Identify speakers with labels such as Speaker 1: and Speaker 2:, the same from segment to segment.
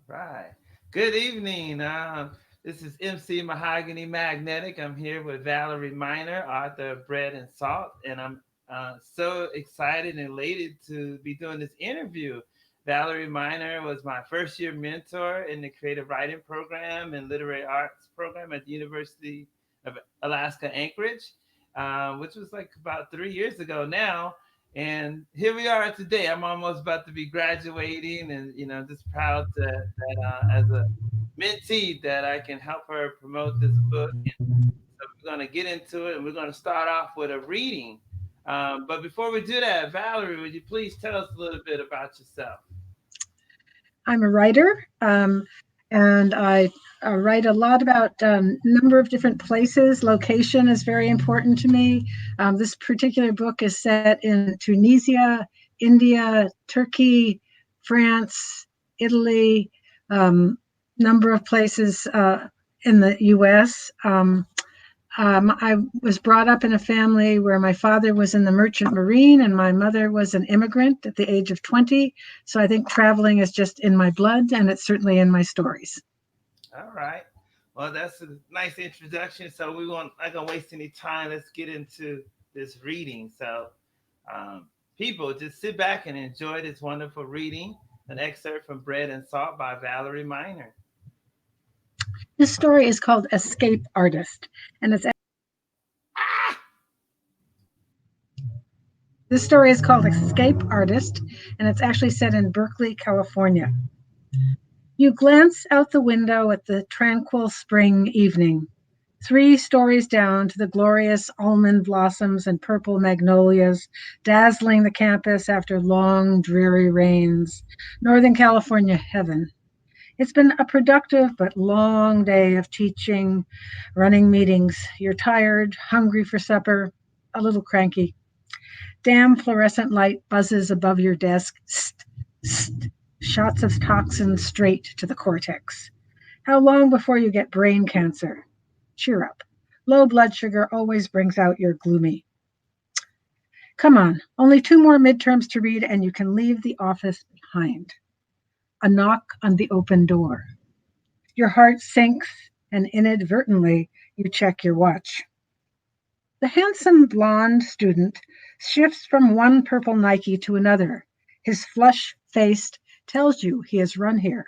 Speaker 1: Right. Good evening. This is MC MoHagani Magnetic. I'm here with Valerie Miner, author of Bread and Salt, and I'm so excited and elated to be doing this interview. Valerie Miner was my first year mentor in the creative writing program and literary arts program at the University of Alaska Anchorage, which was like about 3 years ago now. And here we are today. I'm almost about to be graduating, and just proud that as a mentee that I can help her promote this book. And so we're going to get into it, and we're going to start off with a reading. But before we do that, Valerie, would you please tell us a little bit about yourself?
Speaker 2: I'm a writer, and I write a lot about a number of different places. Location is very important to me. This particular book is set in Tunisia, India, Turkey, France, Italy, number of places in the U.S. I was brought up in a family where my father was in the Merchant Marine and my mother was an immigrant at the age of 20. So I think traveling is just in my blood and it's certainly in my stories.
Speaker 1: All right. Well, that's a nice introduction. So we won't not gonna waste any time. Let's get into this reading. So, people, just sit back and enjoy this wonderful reading. An excerpt from Bread and Salt by Valerie Miner.
Speaker 2: This story is called Escape Artist, and it's this story is called Escape Artist, and it's actually set in Berkeley, California. You glance out the window at the tranquil spring evening. 3 stories down to the glorious almond blossoms and purple magnolias dazzling the campus after long, dreary rains. Northern California heaven. It's been a productive but long day of teaching, running meetings. You're tired, hungry for supper, a little cranky. Damn fluorescent light buzzes above your desk. St, st, shots of toxin straight to the cortex. How long before you get brain cancer? Cheer up. Low blood sugar always brings out your gloomy. Come on, only 2 more midterms to read and you can leave the office behind. A knock on the open door. Your heart sinks and inadvertently you check your watch. The handsome blonde student shifts from one purple Nike to another. His flush faced tells you he has run here.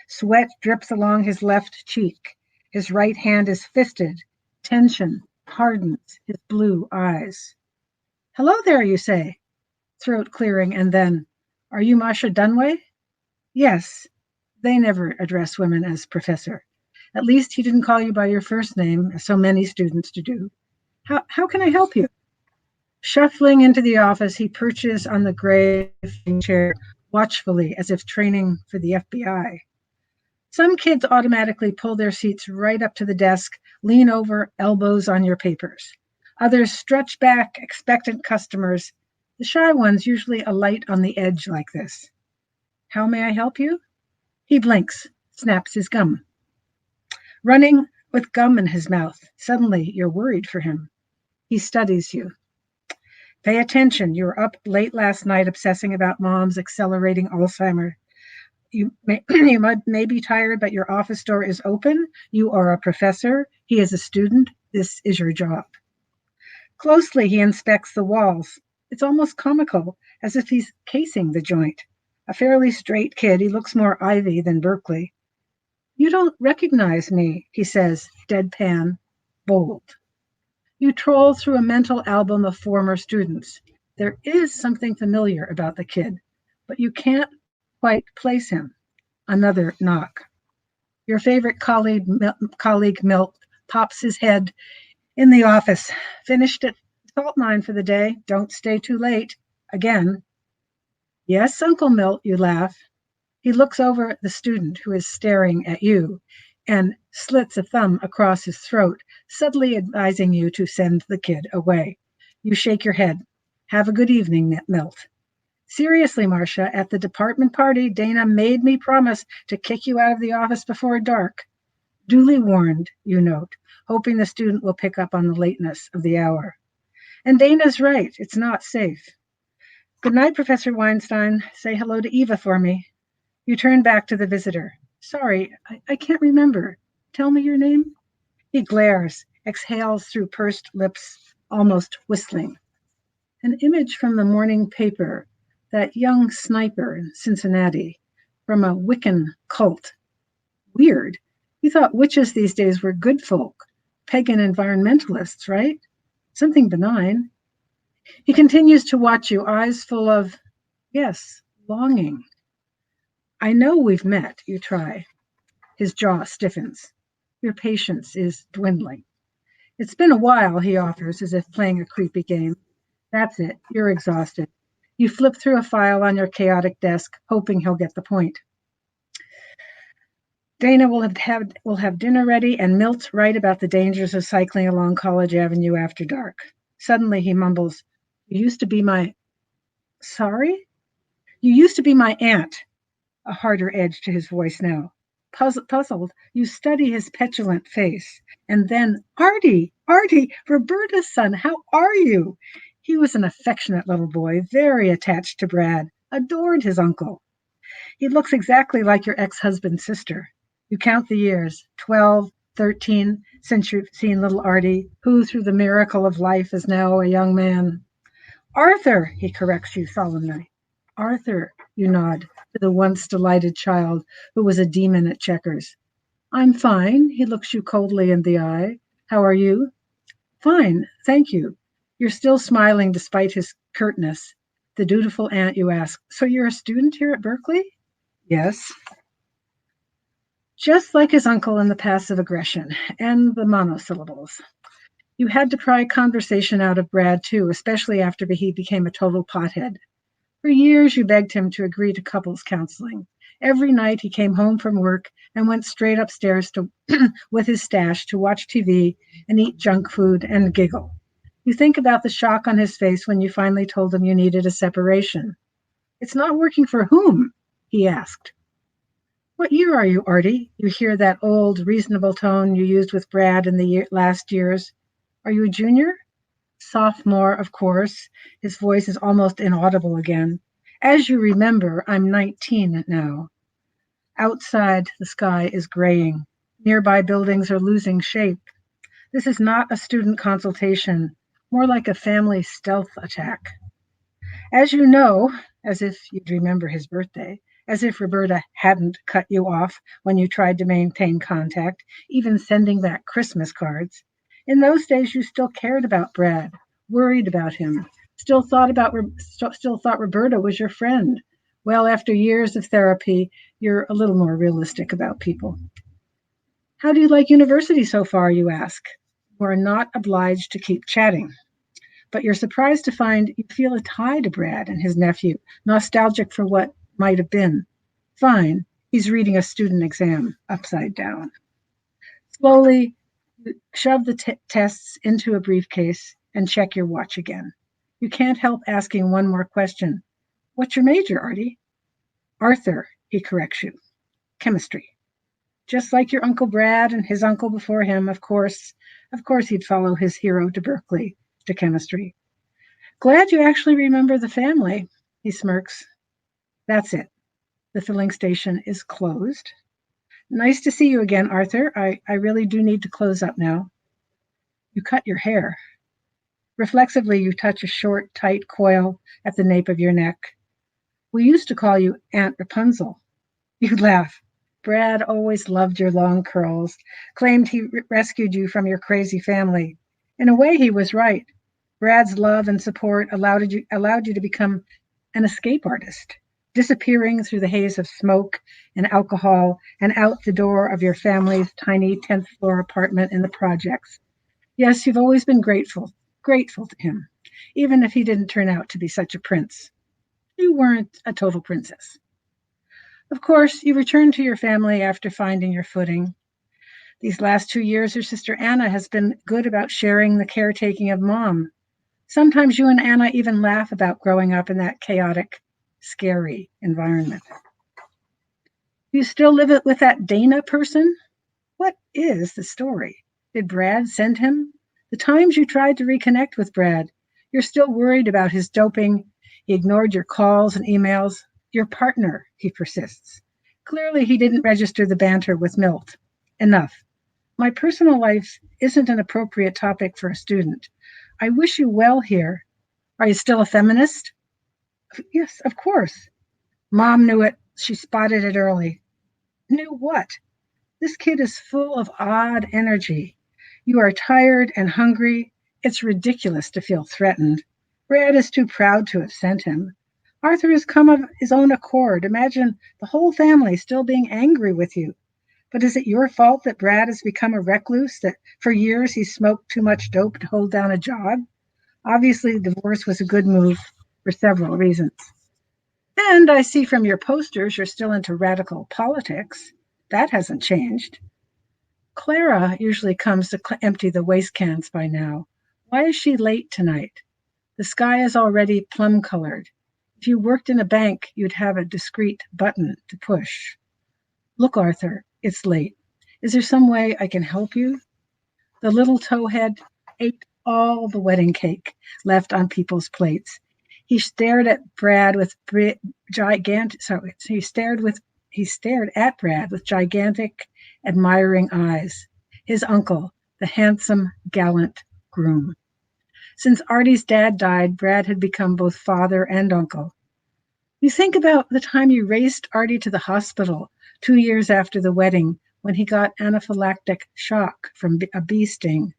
Speaker 2: Sweat drips along his left cheek. His right hand is fisted. Tension hardens his blue eyes. Hello there, you say, throat clearing, and then, are you Masha Dunway? Yes, they never address women as professor. At least he didn't call you by your first name, as so many students do. How can I help you? Shuffling into the office, he perches on the gray folding chair, watchfully, as if training for the FBI. Some kids automatically pull their seats right up to the desk, lean over, elbows on your papers. Others stretch back, expectant customers. The shy ones usually alight on the edge like this. How may I help you? He blinks, snaps his gum. Running with gum in his mouth, suddenly you're worried for him. He studies you. Pay attention. You were up late last night obsessing about mom's accelerating Alzheimer. You may be tired, but your office door is open. You are a professor. He is a student. This is your job. Closely, he inspects the walls. It's almost comical, as if he's casing the joint. A fairly straight kid, he looks more Ivy than Berkeley. You don't recognize me, he says, deadpan, bold. You troll through a mental album of former students. There is something familiar about the kid, but you can't quite place him. Another knock. Your favorite colleague Milt pops his head in the office. Finished at salt mine for the day. Don't stay too late. Again. Yes, Uncle Milt, you laugh. He looks over at the student who is staring at you and slits a thumb across his throat, subtly advising you to send the kid away. You shake your head. Have a good evening, Milt. Seriously, Marcia, at the department party, Dana made me promise to kick you out of the office before dark. Duly warned, you note, hoping the student will pick up on the lateness of the hour. And Dana's right, it's not safe. Good night, Professor Weinstein. Say hello to Eva for me. You turn back to the visitor. Sorry, I can't remember. Tell me your name? He glares, exhales through pursed lips, almost whistling. An image from the morning paper, that young sniper in Cincinnati, from a Wiccan cult. Weird. You thought witches these days were good folk, pagan environmentalists, right? Something benign. He continues to watch you, eyes full of, yes, longing. I know we've met, you try. His jaw stiffens. Your patience is dwindling. It's been a while, he offers, as if playing a creepy game. That's it. You're exhausted. You flip through a file on your chaotic desk, hoping he'll get the point. Dana will have dinner ready, and Milt's right about the dangers of cycling along College Avenue after dark. Suddenly he mumbles, You used to be my... Sorry? You used to be my aunt. A harder edge to his voice now. Puzzled, you study his petulant face. And then, Artie, Roberta's son, how are you? He was an affectionate little boy, very attached to Brad, adored his uncle. He looks exactly like your ex-husband's sister. You count the years, 12, 13, since you've seen little Artie, who, through the miracle of life, is now a young man. Arthur, he corrects you solemnly. Arthur, you nod to the once delighted child who was a demon at checkers. I'm fine, he looks you coldly in the eye. How are you? Fine, thank you. You're still smiling despite his curtness. The dutiful aunt, you ask, So you're a student here at Berkeley? Yes. Just like his uncle in the passive aggression and the monosyllables. You had to pry conversation out of Brad, too, especially after he became a total pothead. For years, you begged him to agree to couples counseling. Every night, he came home from work and went straight upstairs to, with his stash to watch TV and eat junk food and giggle. You think about the shock on his face when you finally told him you needed a separation. It's not working for whom? He asked. What year are you, Artie? You hear that old, reasonable tone you used with Brad in the last years. Are you a junior? Sophomore, of course. His voice is almost inaudible again. As you remember, I'm 19 now. Outside, the sky is graying. Nearby buildings are losing shape. This is not a student consultation, more like a family stealth attack. As you know, as if you'd remember his birthday, as if Roberta hadn't cut you off when you tried to maintain contact, even sending back Christmas cards. In those days, you still cared about Brad, worried about him, still thought Roberta was your friend. Well, after years of therapy, you're a little more realistic about people. How do you like university so far, you ask? You are not obliged to keep chatting, but you're surprised to find you feel a tie to Brad and his nephew, nostalgic for what might have been. Fine, he's reading a student exam upside down. Slowly, shove the tests into a briefcase and check your watch again. You can't help asking one more question. What's your major, Artie? Arthur, he corrects you. Chemistry. Just like your Uncle Brad and his uncle before him, of course. Of course he'd follow his hero to Berkeley, to chemistry. Glad you actually remember the family, he smirks. That's it. The filling station is closed. Nice to see you again, Arthur. I really do need to close up now. You cut your hair. Reflexively, you touch a short, tight coil at the nape of your neck. We used to call you Aunt Rapunzel. You laugh. Brad always loved your long curls, claimed he rescued you from your crazy family. In a way, he was right. Brad's love and support allowed you to become an escape artist, disappearing through the haze of smoke and alcohol and out the door of your family's tiny 10th floor apartment in the projects. Yes, you've always been grateful to him, even if he didn't turn out to be such a prince. You weren't a total princess. Of course, you returned to your family after finding your footing. These last 2 years, your sister Anna has been good about sharing the caretaking of Mom. Sometimes you and Anna even laugh about growing up in that chaotic, scary environment. You still live it with that Dana person? What is the story? Did Brad send him? The times you tried to reconnect with Brad, you're still worried about his doping. He ignored your calls and emails. Your partner, he persists. Clearly, he didn't register the banter with Milt. Enough. My personal life isn't an appropriate topic for a student. I wish you well here. Are you still a feminist? Yes, of course. Mom knew it. She spotted it early. Knew what? This kid is full of odd energy. You are tired and hungry. It's ridiculous to feel threatened. Brad is too proud to have sent him. Arthur has come of his own accord. Imagine the whole family still being angry with you. But is it your fault that Brad has become a recluse, that for years he smoked too much dope to hold down a job? Obviously, divorce was a good move for several reasons. And I see from your posters you're still into radical politics. That hasn't changed. Clara usually comes to empty the waste cans by now. Why is she late tonight? The sky is already plum colored. If you worked in a bank, you'd have a discreet button to push. Look, Arthur, it's late. Is there some way I can help you? The little towhead ate all the wedding cake left on people's plates. He stared at Brad with gigantic. Sorry, he stared at Brad with gigantic, admiring eyes. His uncle, the handsome, gallant groom. Since Artie's dad died, Brad had become both father and uncle. You think about the time you raced Artie to the hospital 2 years after the wedding when he got anaphylactic shock from a bee sting.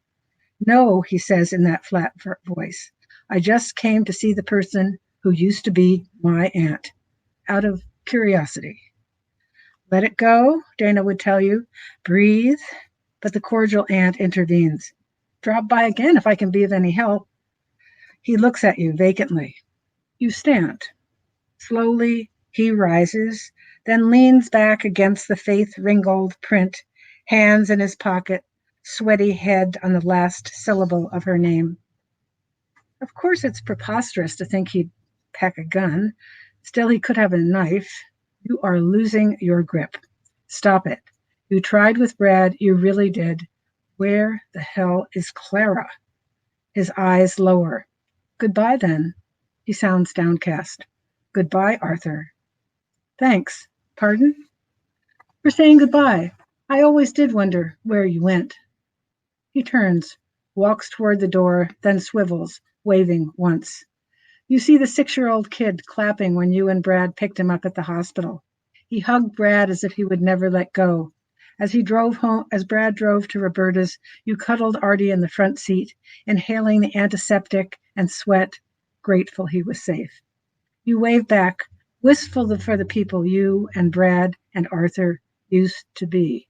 Speaker 2: No, he says in that flat voice. I just came to see the person who used to be my aunt, out of curiosity. Let it go, Dana would tell you. Breathe. But the cordial aunt intervenes. Drop by again if I can be of any help. He looks at you vacantly. You stand. Slowly, he rises, then leans back against the faith-ringgold print, hands in his pocket, sweaty head on the last syllable of her name. Of course, it's preposterous to think he'd pack a gun. Still, he could have a knife. You are losing your grip. Stop it. You tried with Brad. You really did. Where the hell is Clara? His eyes lower. Goodbye, then. He sounds downcast. Goodbye, Arthur. Thanks. Pardon? For saying goodbye. I always did wonder where you went. He turns, walks toward the door, then swivels, waving once. You see the 6-year-old kid clapping when you and Brad picked him up at the hospital. He hugged Brad as if he would never let go. As Brad drove to Roberta's, you cuddled Artie in the front seat, inhaling the antiseptic and sweat, grateful he was safe. You waved back, wistful for the people you and Brad and Arthur used to be.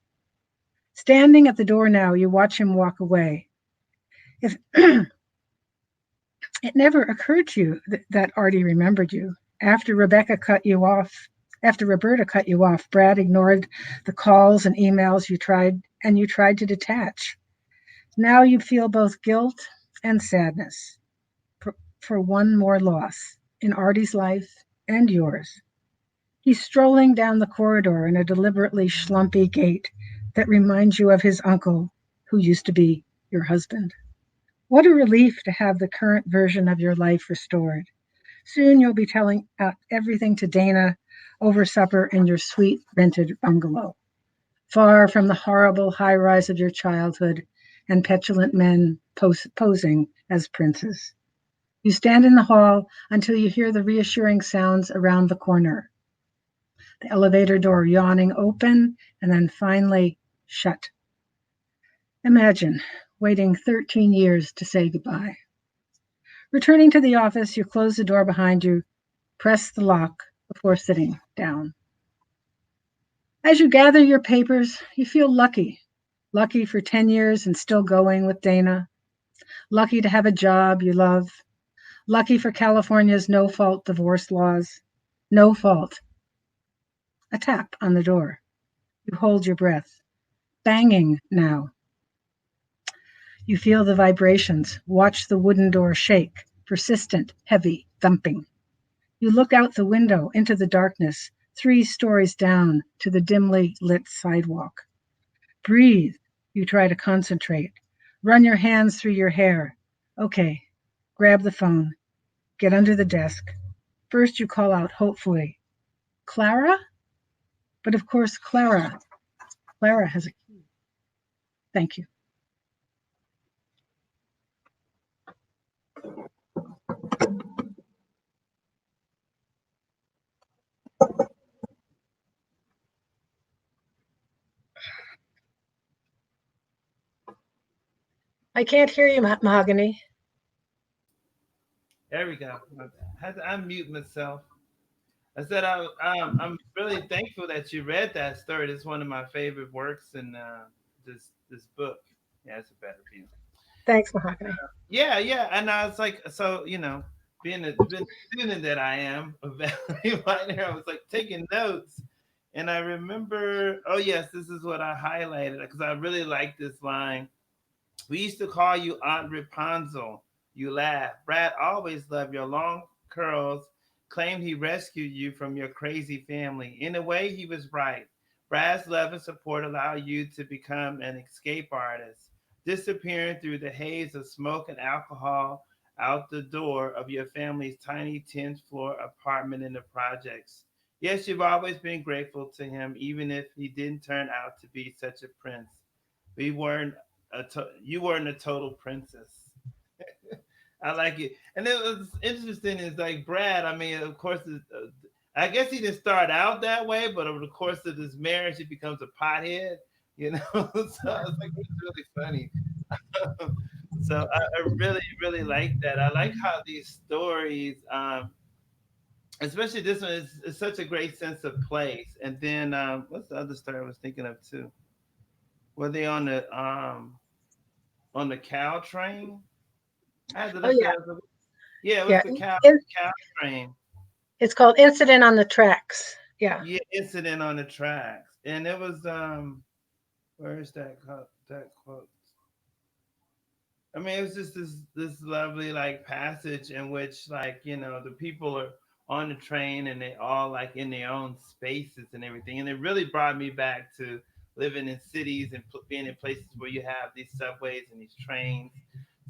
Speaker 2: Standing at the door now, you watch him walk away. If It never occurred to you that Artie remembered you. After Roberta cut you off, Brad ignored the calls and emails you tried to detach. Now you feel both guilt and sadness for one more loss in Artie's life and yours. He's strolling down the corridor in a deliberately schlumpy gait that reminds you of his uncle, who used to be your husband. What a relief to have the current version of your life restored. Soon you'll be telling out everything to Dana over supper in your sweet rented bungalow, far from the horrible high rise of your childhood and petulant men posing as princes. You stand in the hall until you hear the reassuring sounds around the corner. The elevator door yawning open and then finally shut. Imagine waiting 13 years to say goodbye. Returning to the office, you close the door behind you, press the lock before sitting down. As you gather your papers, you feel lucky. Lucky for 10 years and still going with Dana. Lucky to have a job you love. Lucky for California's no-fault divorce laws. No fault. A tap on the door. You hold your breath. Banging now. You feel the vibrations. Watch the wooden door shake. Persistent, heavy thumping. You look out the window into the darkness, 3 stories down to the dimly lit sidewalk. Breathe. You try to concentrate. Run your hands through your hair. Okay. Grab the phone. Get under the desk. First you call out hopefully, Clara? But of course, Clara has a key. Thank you. I can't hear you, Mahogany.
Speaker 1: There we go. I had to unmute myself. I said I'm really thankful that you read that story. It's one of my favorite works in this book. Yeah, it's a better view.
Speaker 2: Thanks, Mahogany.
Speaker 1: Yeah, yeah. And I was like, so being a student that I am of Valerie Miner, I was like taking notes, and I remember, oh yes, this is what I highlighted because I really like this line. We used to call you Aunt Rapunzel. You laugh. Brad always loved your long curls, claimed he rescued you from your crazy family. In a way, he was right. Brad's love and support allowed you to become an escape artist, disappearing through the haze of smoke and alcohol out the door of your family's tiny 10th floor apartment in the projects. Yes, you've always been grateful to him, even if he didn't turn out to be such a prince. We weren't you weren't a total princess. I like it, and it was interesting. Is like Brad. I mean, of course, I guess he didn't start out that way, but over the course of this marriage, he becomes a pothead. You know, so it's like it's really funny. So I really, really like that. I like how these stories, especially this one, is such a great sense of place. And then what's the other story I was thinking of too? Were they on the cow train? I had to
Speaker 2: Oh
Speaker 1: look
Speaker 2: yeah,
Speaker 1: that up. Yeah, it was
Speaker 2: yeah.
Speaker 1: the cow train.
Speaker 2: It's called Incident on the Tracks. Yeah.
Speaker 1: Yeah, incident on the tracks, and it was where is that quote? I mean, it was just this lovely like passage in which like the people are on the train and they all like in their own spaces and everything, and it really brought me back to living in cities and being in places where you have these subways and these trains.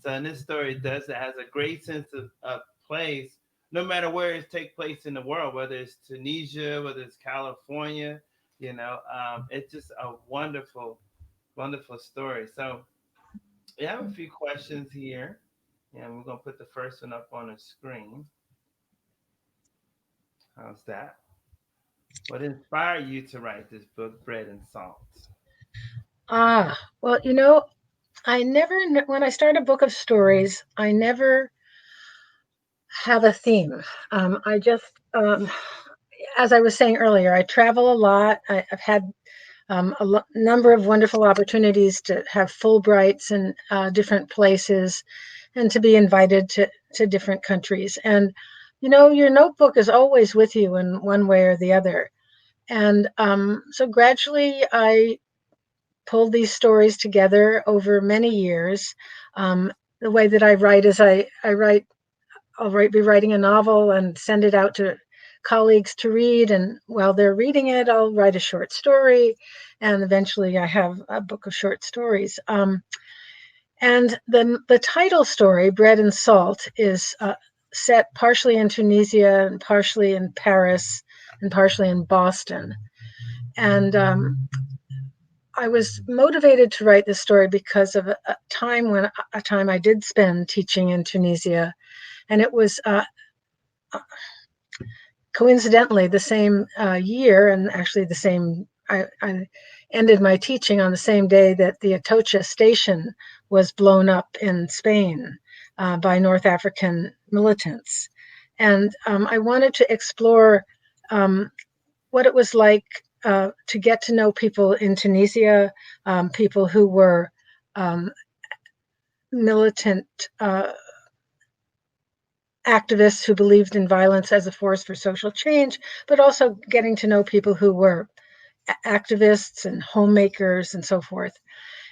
Speaker 1: So, and this story does that has a great sense of place, no matter where it takes place in the world, whether it's Tunisia, whether it's California. It's just a wonderful, wonderful story. So we have a few questions here, and we're gonna put the first one up on the screen. How's that? What inspired you to write this book, Bread and Salt?
Speaker 2: Well, I never, when I start a book of stories, I never have a theme. I just, as I was saying earlier, I travel a lot. I've had number of wonderful opportunities to have Fulbrights in different places and to be invited to different countries. And, your notebook is always with you in one way or the other. And so gradually I pulled these stories together over many years. The way that I write is I write, be writing a novel and send it out to colleagues to read. And while they're reading it, I'll write a short story. And eventually I have a book of short stories. And the title story, Bread and Salt, is set partially in Tunisia and partially in Paris and partially in Boston. And I was motivated to write this story because of a time I did spend teaching in Tunisia, and it was coincidentally the same year, and actually the same. I ended my teaching on the same day that the Atocha station was blown up in Spain by North African militants, and I wanted to explore what it was like to get to know people in Tunisia, people who were militant activists who believed in violence as a force for social change, but also getting to know people who were activists and homemakers and so forth.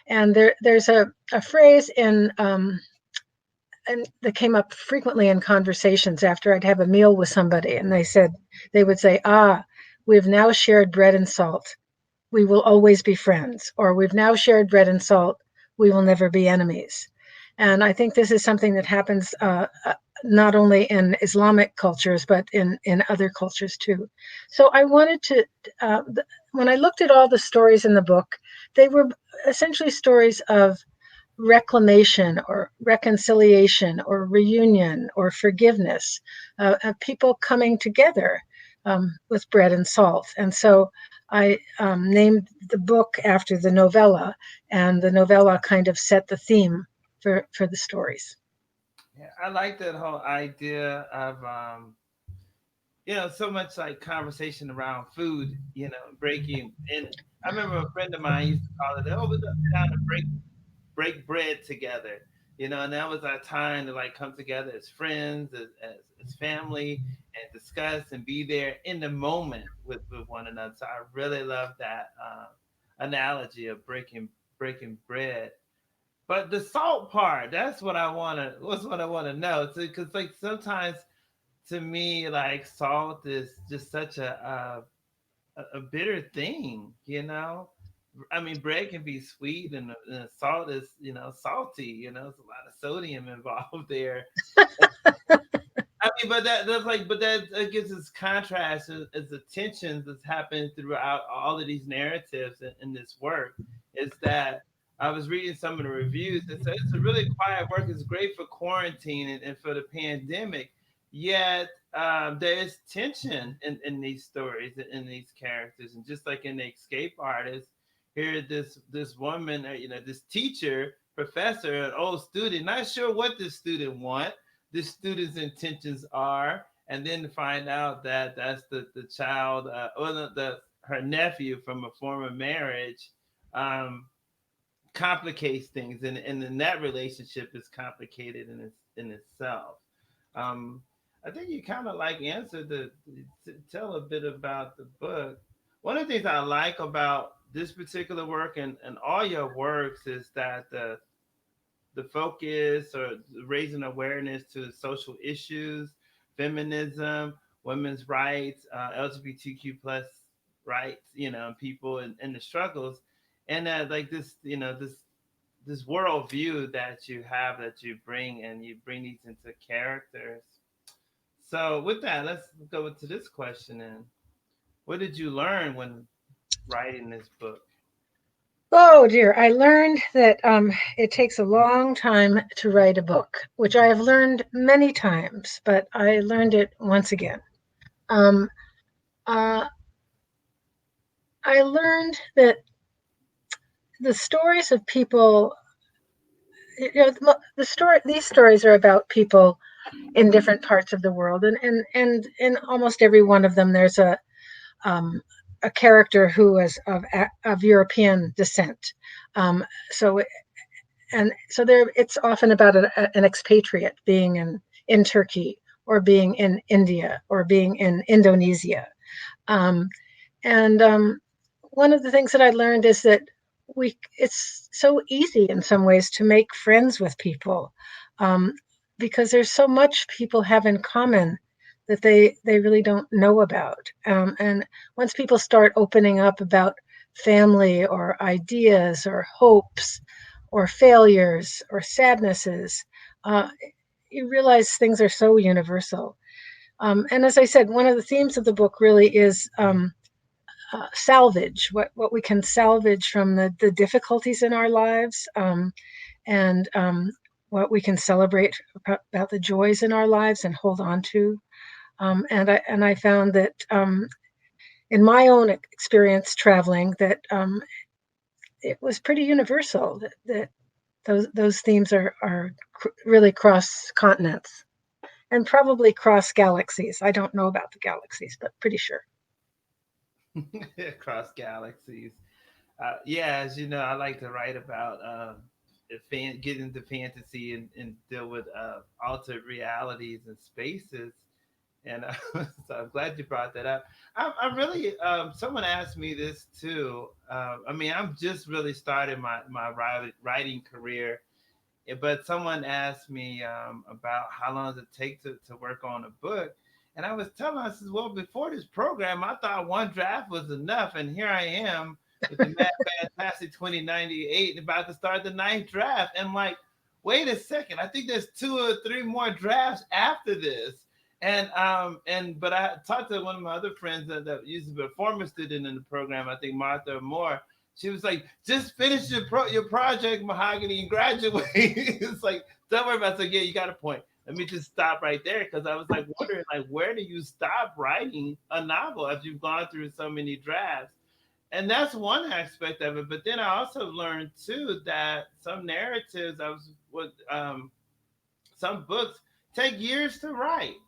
Speaker 2: And there's a phrase and that came up frequently in conversations after I'd have a meal with somebody, and they would say, we've now shared bread and salt. We will always be friends, or we've now shared bread and salt. We will never be enemies. And I think this is something that happens not only in Islamic cultures, but in other cultures too. So I wanted to, when I looked at all the stories in the book, they were essentially stories of reclamation or reconciliation or reunion or forgiveness, of people coming together with bread and salt. And so I named the book after the novella, and the novella kind of set the theme for the stories.
Speaker 1: Yeah, I like that whole idea of so much like conversation around food, breaking. And I remember a friend of mine used to call it, "Oh, we're gonna sit down and break bread together," and that was our time to like come together as friends, as family, and discuss and be there in the moment with one another. So I really love that analogy of breaking bread. But the salt part, that's what I want to know. Because like sometimes to me, like salt is just such a bitter thing. I mean, bread can be sweet, and salt is, salty. There's a lot of sodium involved there. I mean, but that gives us contrast as the tensions that's happened throughout all of these narratives in this work. Is that I was reading some of the reviews and said it's a really quiet work. It's great for quarantine and for the pandemic. Yet there is tension in these stories, in these characters, and just like in the Escape Artist, here this woman, this teacher, professor, an old student, not sure what this student wants, the student's intentions are, and then to find out that that's the child, or the her nephew from a former marriage, um, complicates things, and then that relationship is complicated in itself. Um, I think you kind of like answered to tell a bit about the book. One of the things I like about this particular work and all your works is that the focus or raising awareness to social issues, feminism, women's rights, LGBTQ plus rights, people and the struggles, and like this worldview that you have, that you bring, and you bring these into characters. So with that, let's go to this question. And what did you learn when writing this book?
Speaker 2: Oh dear, I learned that it takes a long time to write a book, which I have learned many times, but I learned it once again. Um, uh, I learned that the stories of people, these stories are about people in different parts of the world, and in almost every one of them, there's um, a character who is of European descent. Um, so so there, it's often about an expatriate being in Turkey, or being in India, or being in Indonesia. Um, and One of the things that I learned is that it's so easy in some ways to make friends with people, um, because there's so much people have in common that they really don't know about. And once people start opening up about family or ideas or hopes or failures or sadnesses, uh, you realize things are so universal. And as I said, one of the themes of the book really is salvage, what we can salvage from the difficulties in our lives, and what we can celebrate about the joys in our lives and hold on to. And I found that in my own experience traveling, that it was pretty universal, that those themes are really cross continents and probably cross galaxies. I don't know about the galaxies, but pretty sure.
Speaker 1: Across galaxies. Yeah, as you know, I like to write about get into fantasy and deal with altered realities and spaces. And so I'm glad you brought that up. I really, someone asked me this too. I mean, I'm just really starting my writing career, but someone asked me about how long does it take to work on a book. And I was telling them, I said, well, before this program, I thought one draft was enough. And here I am with the Mad Fantastic 2098 and about to start the ninth draft. And like, wait a second, I think there's two or three more drafts after this. And but I talked to one of my other friends that used to be a former student in the program, I think Martha Moore. She was like, just finish your project, Mahogany, and graduate. It's like, don't worry about it. Like, yeah, you got a point. Let me just stop right there, because I was like wondering, like, where do you stop writing a novel after you've gone through so many drafts? And that's one aspect of it. But then I also learned too that some narratives, I was with some books take years to write.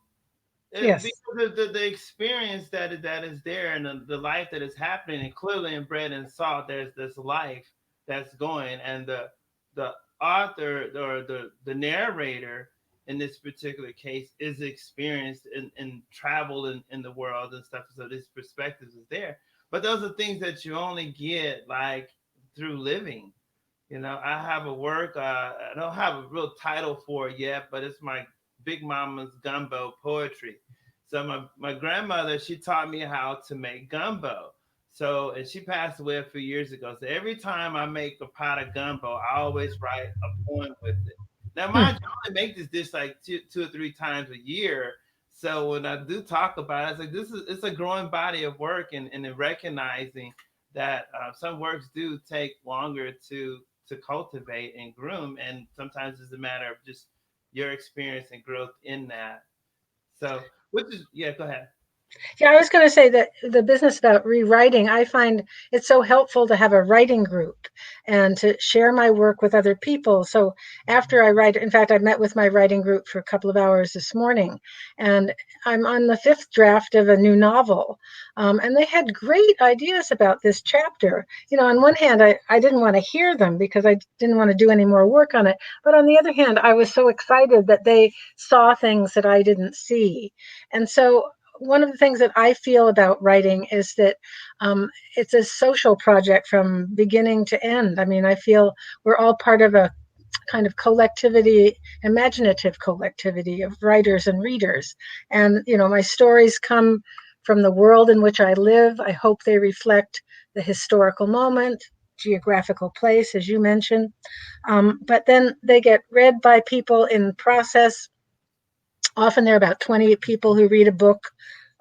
Speaker 2: Yes.
Speaker 1: Because of the experience that is there, and the life that is happening. And clearly in Bread and Salt, there's this life that's going, and the author, or the narrator in this particular case, is experienced in travel in the world and stuff. So this perspective is there. But those are things that you only get like through living. I have a work. I don't have a real title for it yet, but it's my Big Mama's Gumbo Poetry. So my grandmother, she taught me how to make gumbo. So, and she passed away a few years ago. So every time I make a pot of gumbo, I always write a poem with it. Now,
Speaker 2: Hmm.
Speaker 1: mind you, I only make this dish like two or three times a year. So when I do talk about it, it's like it's a growing body of work, and in recognizing that some works do take longer to cultivate and groom, and sometimes it's a matter of just your experience and growth in that. So, which is, yeah, go ahead.
Speaker 2: Yeah, I was going to say that the business about rewriting, I find it's so helpful to have a writing group and to share my work with other people. So after I write, in fact, I met with my writing group for a couple of hours this morning, and I'm on the fifth draft of a new novel. And they had great ideas about this chapter. On one hand, I didn't want to hear them because I didn't want to do any more work on it. But on the other hand, I was so excited that they saw things that I didn't see. And so one of the things that I feel about writing is that it's a social project from beginning to end. I mean, I feel we're all part of a kind of collectivity, imaginative collectivity of writers and readers. And, my stories come from the world in which I live. I hope they reflect the historical moment, geographical place, as you mentioned. But then they get read by people in process. Often there are about 20 people who read a book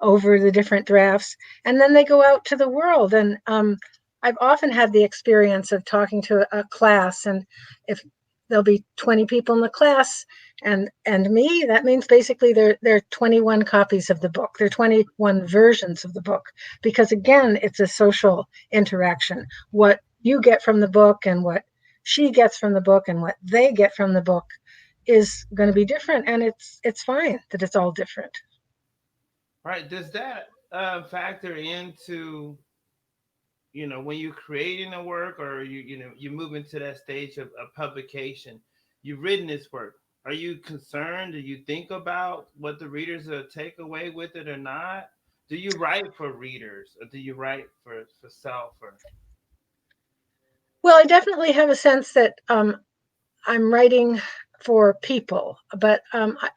Speaker 2: over the different drafts, and then they go out to the world. And I've often had the experience of talking to a class, and if there'll be 20 people in the class and me, that means basically there are 21 copies of the book. There are 21 versions of the book, because again, it's a social interaction. What you get from the book and what she gets from the book and what they get from the book is going to be different, and it's fine that it's all different.
Speaker 1: Right? Does that factor into, when you're creating a work, or you move into that stage of publication? You've written this work. Are you concerned? Do you think about what the readers will take away with it or not? Do you write for readers, or do you write for self? Or
Speaker 2: Well, I definitely have a sense that I'm writing for people, but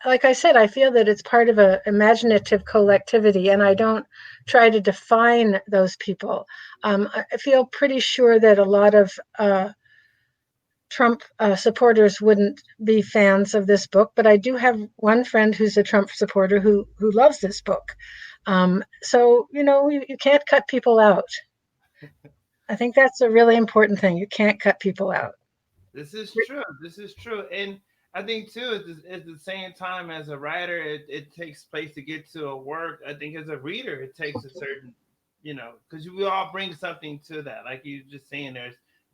Speaker 2: like I said, I feel that it's part of a imaginative collectivity, and I don't try to define those people. I feel pretty sure that a lot of Trump supporters wouldn't be fans of this book, but I do have one friend who's a Trump supporter who loves this book. So you can't cut people out. I think that's a really important thing. You can't cut people out.
Speaker 1: this is true. This is true. And I think too, at the same time, as a writer, it takes place to get to a work. I think as a reader, it takes a certain, because we all bring something to that. Like you just saying,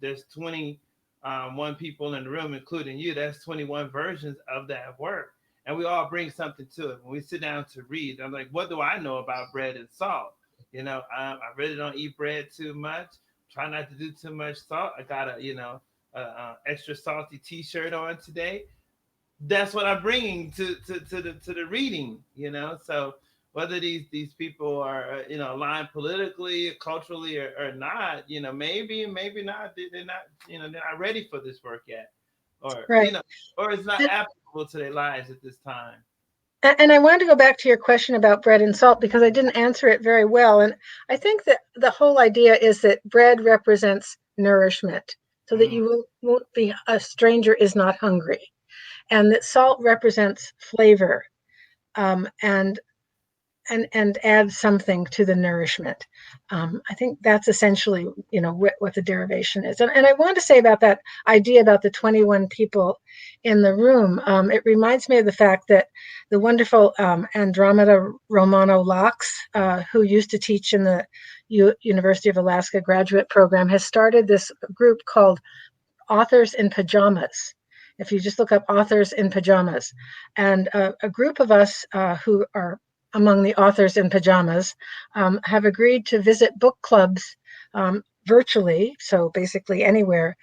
Speaker 1: there's 21 people in the room, including you. That's 21 versions of that work, and we all bring something to it. When we sit down to read, I'm like, what do I know about bread and salt? I really don't eat bread too much. Try not to do too much salt. I got extra salty T-shirt on today. That's what I'm bringing to the reading. So whether these people are aligned politically, culturally, or not, maybe not. They're not they're not ready for this work yet, or
Speaker 2: Right.
Speaker 1: or it's not applicable to their lives at this time.
Speaker 2: And I wanted to go back to your question about bread and salt because I didn't answer it very well. And I think that the whole idea is that bread represents nourishment so that
Speaker 1: Mm,
Speaker 2: you won't be a stranger is not hungry. and that salt represents flavor, and and add something to the nourishment. I think that's essentially, what the derivation is. And I want to say about that idea about the 21 people in the room. It reminds me of the fact that the wonderful Andromeda Romano Locks, who used to teach in the University of Alaska graduate program, has started this group called Authors in Pajamas. If you just look up Authors in Pajamas, and a group of us who are among the authors in pajamas have agreed to visit book clubs virtually, so basically anywhere,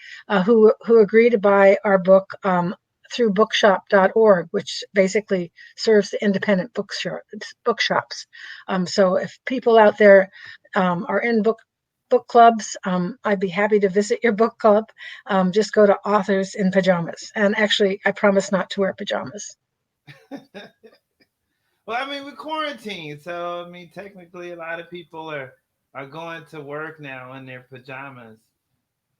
Speaker 2: who agree to buy our book through bookshop.org, which basically serves the independent bookshops. So if people out there are in book clubs, I'd be happy to visit your book club. Just go to Authors in Pajamas. And actually, I promise not to wear pajamas.
Speaker 1: Well, I mean, we're quarantined, so I mean, technically, a lot of people are going to work now in their pajamas.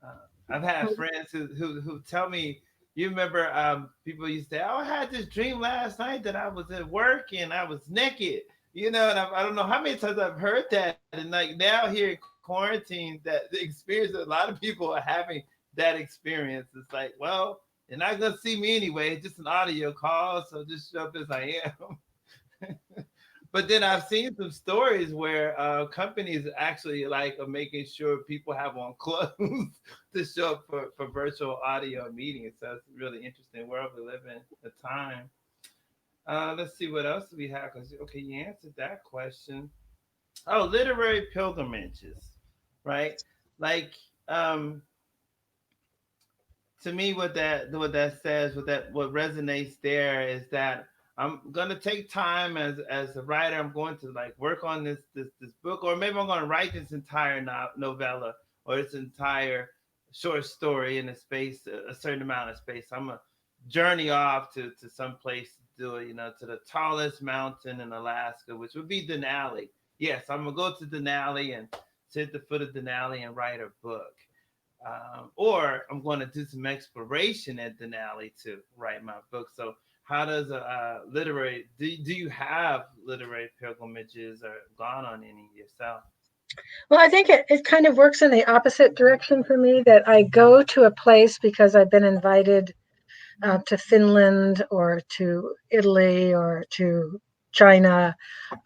Speaker 1: Uh, I've had friends who tell me, you remember, people used to say, "Oh, I had this dream last night that I was at work and I was naked." And I don't know how many times I've heard that, and like now here in quarantine, that the experience that a lot of people are having that experience. It's like, well, you're not gonna see me anyway, just an audio call, so just show up as I am. But then I've seen some stories where companies actually like are making sure people have on clothes to show up for virtual audio meetings. So it's a really interesting world we live in, the time. Let's see what else we have. Cause okay, you answered that question. Oh, literary pilgrimages, right? Like, um, to me, what that says, what resonates there is that I'm gonna take time as a writer. I'm going to like work on this book, or maybe I'm gonna write this entire novella or this entire short story in a space, a certain amount of space. I'm gonna journey off to some place to do it. To the tallest mountain in Alaska, which would be Denali. Yes, I'm gonna go to Denali and sit at the foot of Denali and write a book. Or I'm going to do some exploration at Denali to write my book. So, how does a literary do you have literary pilgrimages or gone on any yourself?
Speaker 2: Well, I think it kind of works in the opposite direction for me, that I go to a place because I've been invited to Finland or to Italy or to China.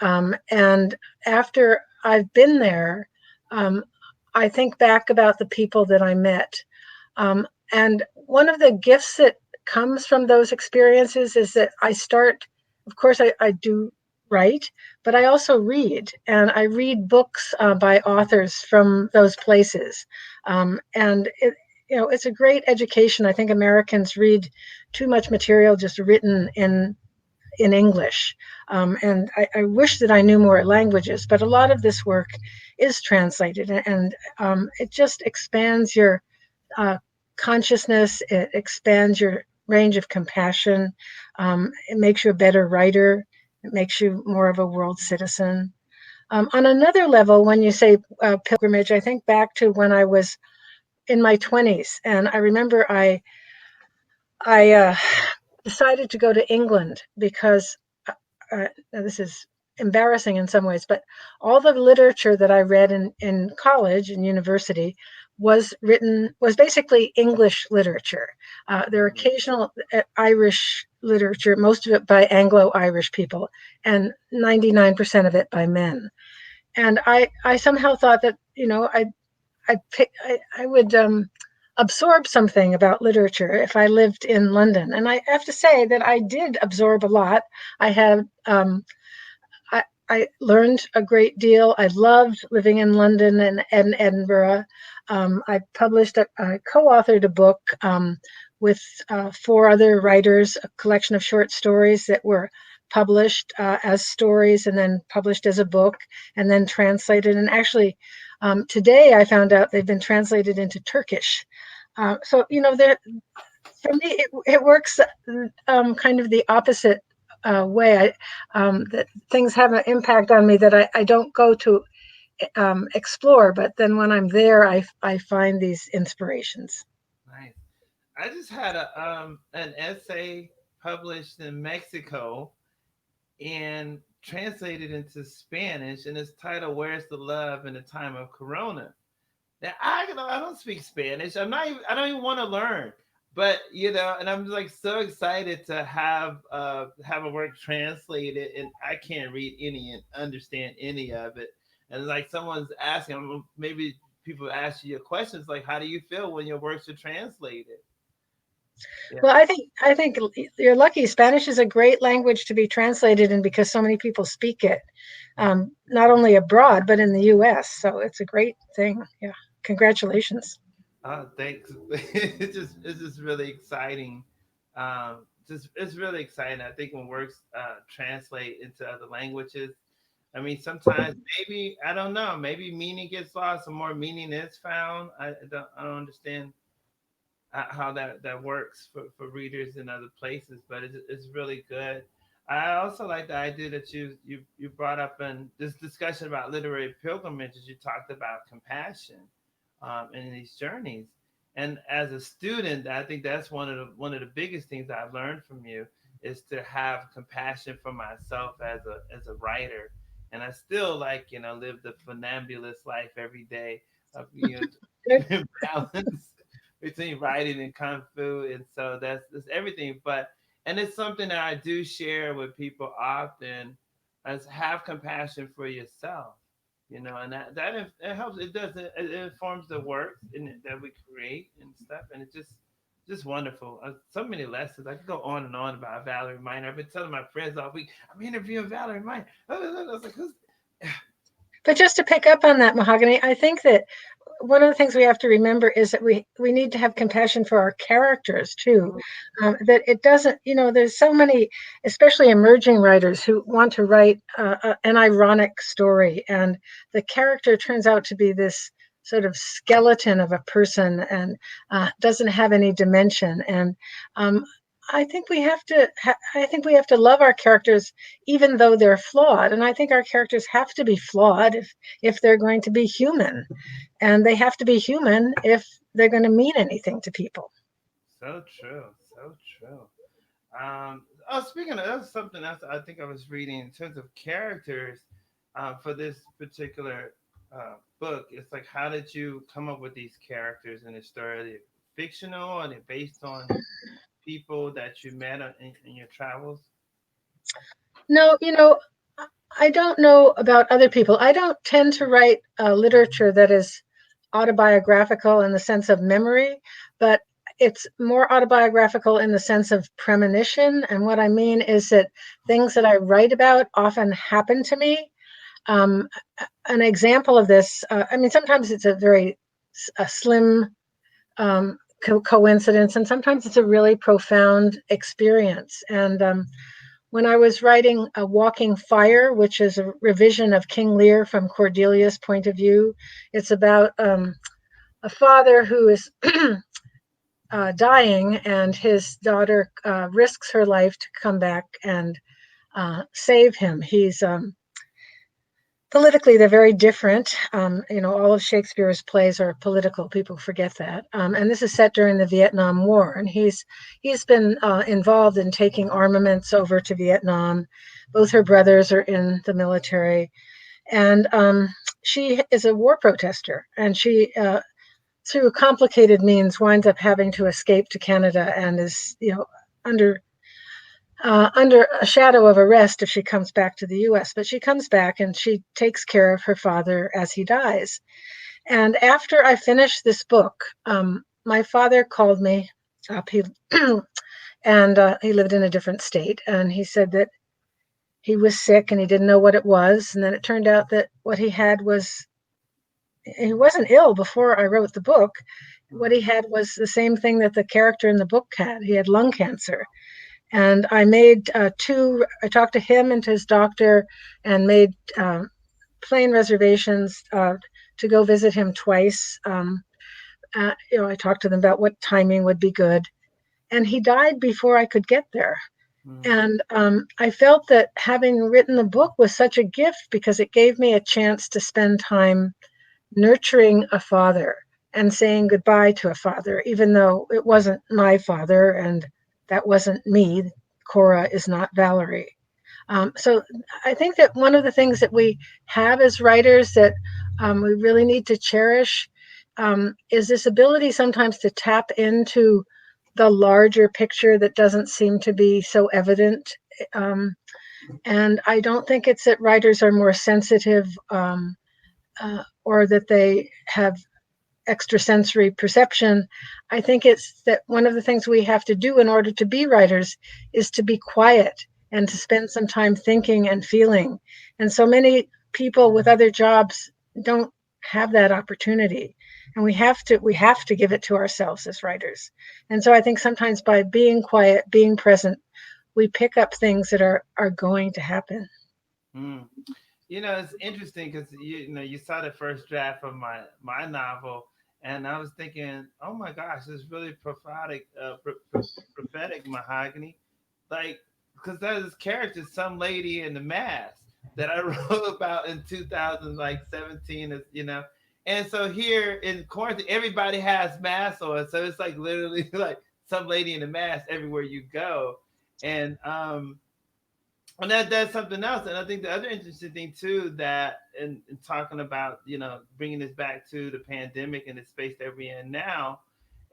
Speaker 2: And after I've been there, um, I think back about the people that I met. And one of the gifts that comes from those experiences is that I start, of course, I do write, but I also read, and I read books by authors from those places. And it's a great education. I think Americans read too much material just written in English. And I wish that I knew more languages, but a lot of this work is translated, and it just expands your uh, consciousness. It expands your range of compassion. It makes you a better writer. It makes you more of a world citizen. On another level, when you say pilgrimage, I think back to when I was in my 20s, and I remember I decided to go to England because this is embarrassing in some ways, but all the literature that I read in college and university was basically English literature. There are occasional Irish literature, most of it by Anglo-Irish people, and 99% of it by men. And I somehow thought that I would absorb something about literature if I lived in London. And I have to say that I did absorb a lot. I had I learned a great deal. I loved living in London and Edinburgh. I co-authored a book with four other writers, a collection of short stories that were published as stories and then published as a book and then translated. And actually, today I found out they've been translated into Turkish. So, for me, it works kind of the opposite way. That things have an impact on me that I don't go to explore, but then when I'm there, I find these inspirations.
Speaker 1: Nice. I just had an essay. published in Mexico and translated into Spanish, and it's titled "Where's the Love in the Time of Corona." Now I don't speak Spanish. I don't even want to learn. But and I'm like so excited to have a work translated, and I can't read any and understand any of it. And like someone's asking, maybe people ask you questions like, "How do you feel when your works are translated?" Yeah.
Speaker 2: Well, I think you're lucky. Spanish is a great language to be translated in because so many people speak it, not only abroad but in the U.S. So it's a great thing. Yeah, congratulations.
Speaker 1: Thanks. It's just really exciting. Just it's really exciting. I think when works translate into other languages, I mean, sometimes maybe I don't know. Maybe meaning gets lost, and more meaning is found. I don't understand how that works for readers in other places, but it's really good. I also like the idea that you brought up in this discussion about literary pilgrimages. You talked about compassion in these journeys, and as a student, I think that's one of the biggest things I've learned from you is to have compassion for myself as a writer. And I still live the funambulist life every day of balance between writing and kung fu, and so that's everything. But and it's something that I do share with people often, as have compassion for yourself, and it helps. It does it informs the work that we create and stuff, and it's just wonderful. So many lessons. I could go on and on about Valerie Miner. I've been telling my friends all week, I'm interviewing Valerie Miner. I was like, who's
Speaker 2: But just to pick up on that, Mahogany, I think that one of the things we have to remember is that we need to have compassion for our characters too. That it doesn't, there's so many, especially emerging writers who want to write an ironic story, and the character turns out to be this sort of skeleton of a person and doesn't have any dimension. And um, I think we have to love our characters even though they're flawed. And I think our characters have to be flawed if they're going to be human, and they have to be human if they're going to mean anything to people.
Speaker 1: so true, so true. Speaking of that's something else I think I was reading in terms of characters for this particular book. It's like, how did you come up with these characters in the story? Are they fictional? Are they based on people that you met in your travels?
Speaker 2: No, I don't know about other people. I don't tend to write literature that is autobiographical in the sense of memory, but it's more autobiographical in the sense of premonition. And what I mean is that things that I write about often happen to me. Um, an example of this, I mean, sometimes it's a very a slim coincidence, and sometimes it's a really profound experience. And when I was writing A Walking Fire, which is a revision of King Lear from Cordelia's point of view, it's about a father who is dying, and his daughter risks her life to come back and save him. He's politically, they're very different. All of Shakespeare's plays are political. People forget that. And this is set during the Vietnam War, and he's been involved in taking armaments over to Vietnam. Both her brothers are in the military, and she is a war protester, and she through complicated means winds up having to escape to Canada, and is under under a shadow of arrest if she comes back to the US. But she comes back and she takes care of her father as he dies. And after I finished this book, my father called me up. And he lived in a different state. And he said that he was sick and he didn't know what it was. And then it turned out that what he had was, he wasn't ill before I wrote the book. What he had was the same thing that the character in the book had. He had lung cancer. And I made I talked to him and to his doctor and made plane reservations to go visit him twice. I talked to them about what timing would be good. And he died before I could get there.
Speaker 1: Mm.
Speaker 2: And I felt that having written the book was such a gift because it gave me a chance to spend time nurturing a father and saying goodbye to a father, even though it wasn't my father and that wasn't me. Cora is not Valerie. So I think that one of the things that we have as writers that we really need to cherish is this ability sometimes to tap into the larger picture that doesn't seem to be so evident. Um, and I don't think it's that writers are more sensitive or that they have extrasensory perception. I think it's that one of the things we have to do in order to be writers is to be quiet and to spend some time thinking and feeling. And so many people with other jobs don't have that opportunity. And we have to give it to ourselves as writers. And so I think sometimes by being quiet, being present, we pick up things that are going to happen.
Speaker 1: Mm. It's interesting because you saw the first draft of my novel, and I was thinking, oh my gosh, it's really prophetic mahogany, like because there's this character, some lady in the mask that I wrote about in 2000, like 17, and so here in quarantine, everybody has masks on, so it's like literally like some lady in a mask everywhere you go, and and that's something else. And I think the other interesting thing too, that in talking about bringing this back to the pandemic and the space that we're in now,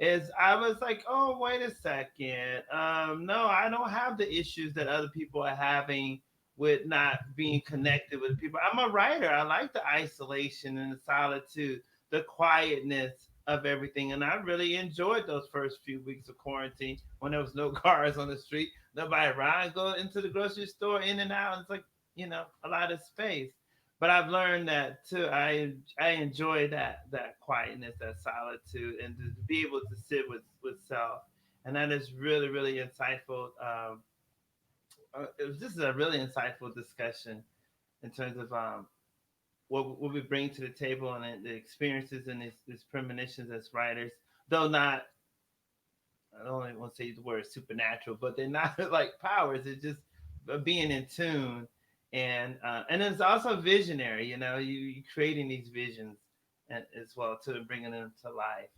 Speaker 1: is I was like, oh wait a second, no, I don't have the issues that other people are having with not being connected with people. I'm a writer. I like the isolation and the solitude, the quietness of everything, and I really enjoyed those first few weeks of quarantine when there was no cars on the street, nobody around, go into the grocery store, in and out. It's like, a lot of space. But I've learned that too. I enjoy that quietness, that solitude, and to be able to sit with self. And that is really, really insightful. It was just a really insightful discussion in terms of what we bring to the table and the experiences and these premonitions as writers. Though not, I don't even want to say the word supernatural, but they're not like powers. It's just being in tune, and it's also visionary. You creating these visions as well too, and bringing them to life.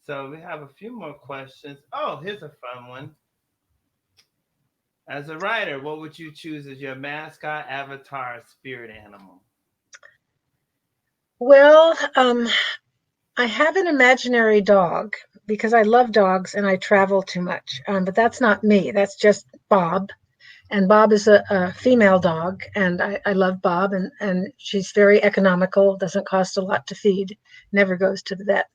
Speaker 1: So we have a few more questions. Oh, here's a fun one. As a writer, what would you choose as your mascot, avatar, spirit animal?
Speaker 2: Well, I have an imaginary dog because I love dogs and I travel too much. But that's not me. That's just Bob. And Bob is a female dog, and I love Bob, and she's very economical, doesn't cost a lot to feed, never goes to the vet.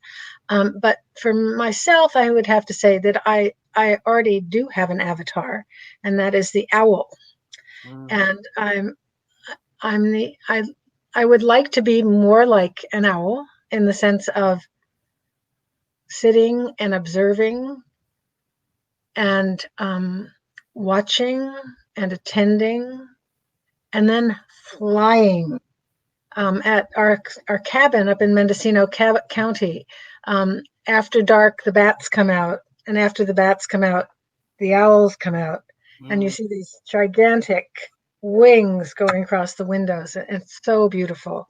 Speaker 2: But for myself, I would have to say that I already do have an avatar, and that is the owl.
Speaker 1: Mm,
Speaker 2: And I'm the I would like to be more like an owl in the sense of sitting and observing and watching and attending and then flying at our cabin up in Mendocino County. After dark, the bats come out, and after the bats come out, the owls come out, and you
Speaker 1: mm.
Speaker 2: see these gigantic wings going across the windows. It's so beautiful.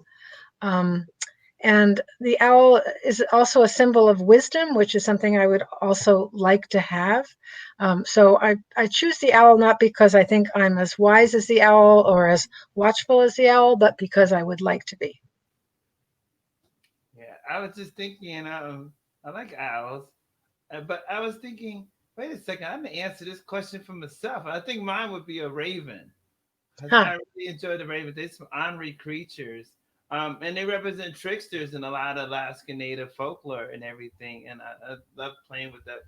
Speaker 2: Um, and the owl is also a symbol of wisdom, which is something I would also like to have. So I choose the owl not because I think I'm as wise as the owl or as watchful as the owl, but because I would like to be.
Speaker 1: Yeah, I was just thinking. I like owls, but I was thinking, wait a second, I'm gonna answer this question for myself. I think mine would be a raven because
Speaker 2: Huh.
Speaker 1: I really enjoy the ravens. They're some ornery creatures, and they represent tricksters in a lot of Alaska Native folklore and everything. And I love playing with those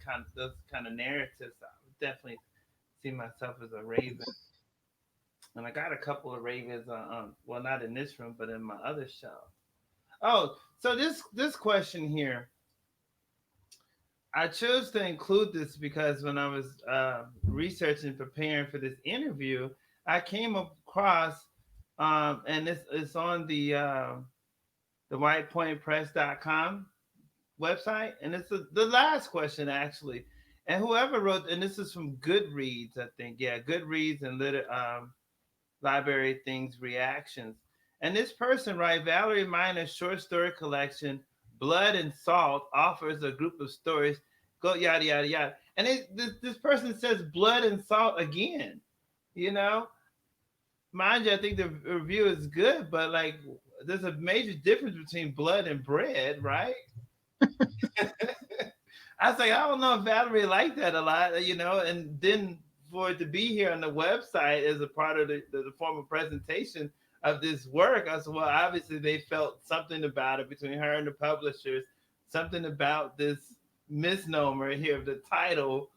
Speaker 1: kind of narratives. I would definitely see myself as a raven. And I got a couple of ravens, well, not in this room, but in my other shelf. Oh, so this question here, I chose to include this because when I was researching, preparing for this interview, I came across, and it's on the whitepointpress.com website, and it's the last question actually. And whoever wrote, and this is from Goodreads, I think, yeah, Goodreads and library things reactions. And this person, right, Valerie Miner's short story collection, Blood and Salt, offers a group of stories go yada yada yada. And this person says blood and salt again. You know, mind you, I think the review is good, but like, there's a major difference between blood and bread, right? I was like, I don't know if Valerie liked that a lot, you know, and then for it to be here on the website as a part of the formal presentation of this work, I said, well, obviously they felt something about it between her and the publishers, something about this misnomer here of the title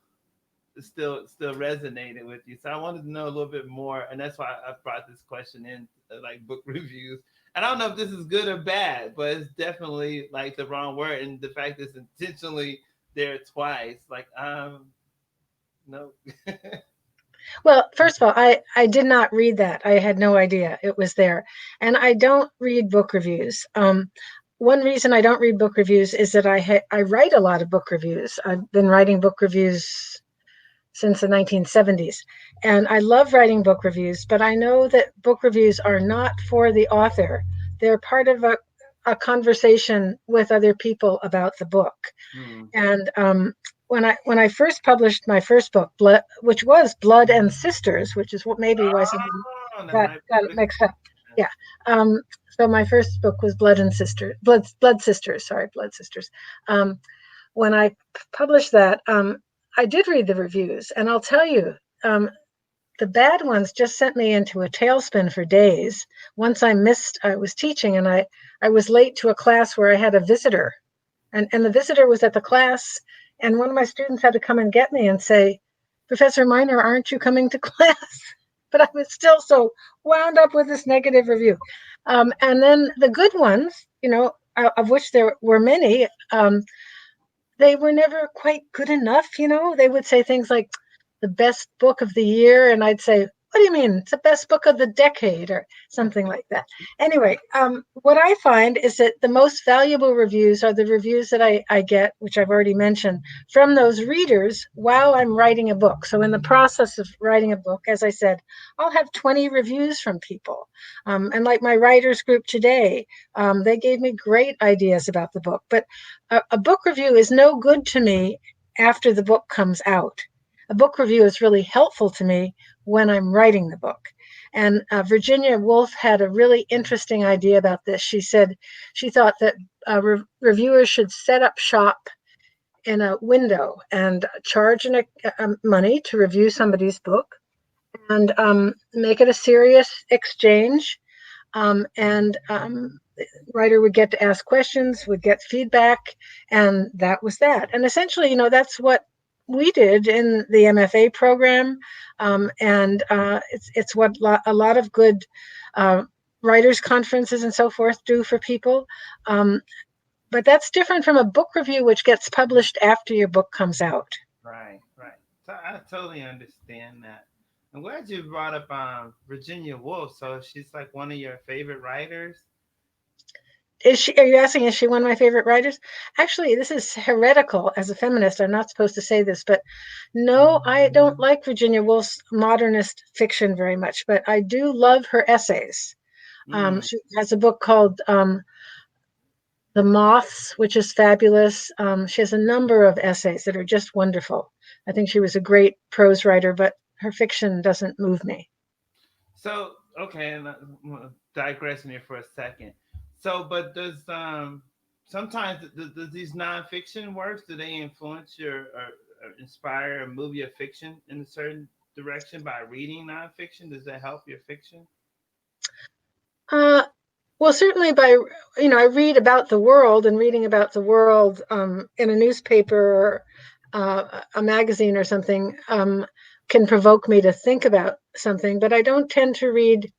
Speaker 1: still resonated with you. So I wanted to know a little bit more, and that's why I brought this question in, like book reviews. And I don't know if this is good or bad, but it's definitely like the wrong word, and the fact it's intentionally there twice. Like, no.
Speaker 2: Well, first of all, I did not read that. I had no idea it was there. And I don't read book reviews. One reason I don't read book reviews is that I write a lot of book reviews. I've been writing book reviews since the 1970s. And I love writing book reviews, but I know that book reviews are not for the author. They're part of a conversation with other people about the book.
Speaker 1: Hmm.
Speaker 2: And when I first published my first book, which was Blood and Sisters, which is what maybe why someone
Speaker 1: Oh, that
Speaker 2: got
Speaker 1: might be
Speaker 2: got it
Speaker 1: what it
Speaker 2: mixed up. Yeah. Um, so my first book was Blood and Sister, Blood Sisters. Sorry, Blood Sisters. Um, when I published that, I did read the reviews, and I'll tell you, um, the bad ones just sent me into a tailspin for days. Once I was teaching, and I was late to a class where I had a visitor, and the visitor was at the class, and one of my students had to come and get me and say, Professor Miner, aren't you coming to class? But I was still so wound up with this negative review. And then the good ones, of which there were many, they were never quite good enough. They would say things like the best book of the year, and I'd say, what do you mean? It's the best book of the decade, or something like that. Anyway, what I find is that the most valuable reviews are the reviews that I get, which I've already mentioned, from those readers while I'm writing a book. So in the process of writing a book, as I said, I'll have 20 reviews from people. And like my writers group today, they gave me great ideas about the book. But a book review is no good to me after the book comes out. A book review is really helpful to me when I'm writing the book. And Virginia Woolf had a really interesting idea about this. She said she thought that reviewers should set up shop in a window and charge money to review somebody's book, and make it a serious exchange. And writer would get to ask questions, would get feedback, and that was that. And essentially, that's what we did in the MFA program, and it's what a lot of good uh, writers conferences and so forth do for people. Um, but that's different from a book review, which gets published after your book comes out.
Speaker 1: Right, right. So I totally understand that. I'm glad you brought up Virginia Woolf. So she's like one of your favorite writers.
Speaker 2: Are you asking, is she one of my favorite writers? Actually, this is heretical. As a feminist, I'm not supposed to say this, but no, I don't like Virginia Woolf's modernist fiction very much, but I do love her essays.
Speaker 1: Mm.
Speaker 2: She has a book called The Moths, which is fabulous. She has a number of essays that are just wonderful. I think she was a great prose writer, but her fiction doesn't move me.
Speaker 1: So okay, and I'm digressing here for a second. So, but does sometimes does these nonfiction works, do they influence or inspire or move your fiction in a certain direction by reading nonfiction? Does that help your fiction?
Speaker 2: Uh, Well, certainly I read about the world, and reading about the world in a newspaper or a magazine or something can provoke me to think about something, but I don't tend to read.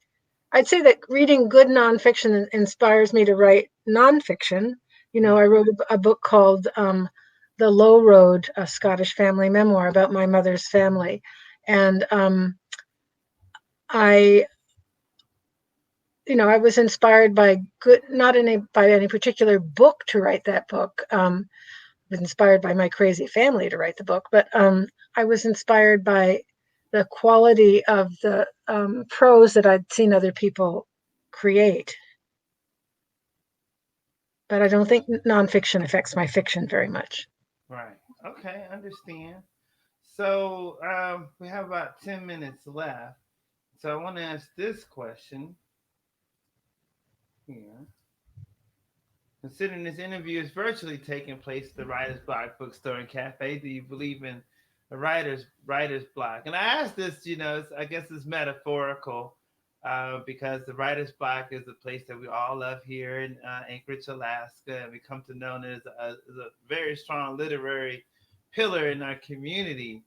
Speaker 2: I'd say that reading good nonfiction inspires me to write nonfiction.
Speaker 1: Mm.
Speaker 2: I wrote a book called The Low Road, a Scottish family memoir about my mother's family. And I I was inspired by not by any particular book to write that book. I was inspired by my crazy family to write the book, but I was inspired by the quality of the prose that I'd seen other people create. But I don't think nonfiction affects my fiction very much.
Speaker 1: Right. Okay, understand. So we have about 10 minutes left. So I want to ask this question here. Considering this interview is virtually taking place at the Writer's Block bookstore and cafe, do you believe in the writer's block? And I ask this, I guess it's metaphorical, because the Writer's Block is a place that we all love here in Anchorage, Alaska, and we come to know it as a very strong literary pillar in our community.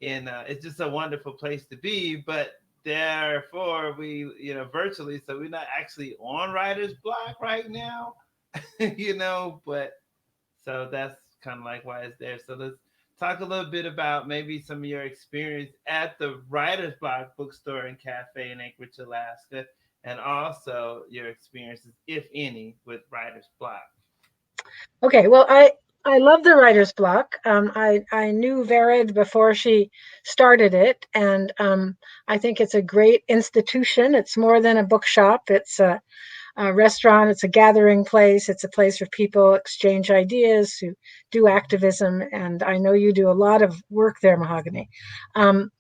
Speaker 1: And it's just a wonderful place to be. But therefore, we, virtually, so we're not actually on Writer's Block right now. But so that's kind of like why it's there. So let's talk a little bit about maybe some of your experience at the Writer's Block bookstore and cafe in Anchorage, Alaska, and also your experiences, if any, with Writer's Block.
Speaker 2: Okay, well, I love the writer's block. I knew Vered before she started it, and I think it's a great institution. It's more than a bookshop. It's a restaurant. It's a gathering place. It's a place where people exchange ideas, who do activism, and I know you do a lot of work there, Mahogany. Um,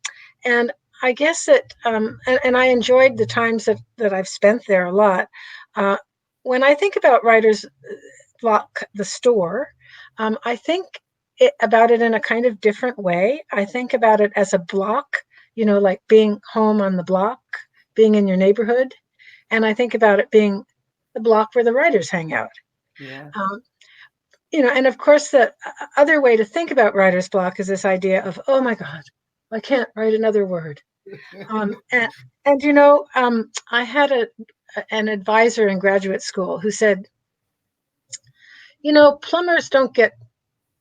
Speaker 2: and I guess that, and I enjoyed the times that I've spent there a lot. Uh, when I think about writers block, the store, I think about it in a kind of different way. I think about it as a block, like being home on the block, being in your neighborhood. And I think about it being the block where the writers hang out.
Speaker 1: Yeah.
Speaker 2: Um, and of course, the other way to think about writer's block is this idea of, oh my God, I can't write another word. Um, and, I had an advisor in graduate school who said, plumbers don't get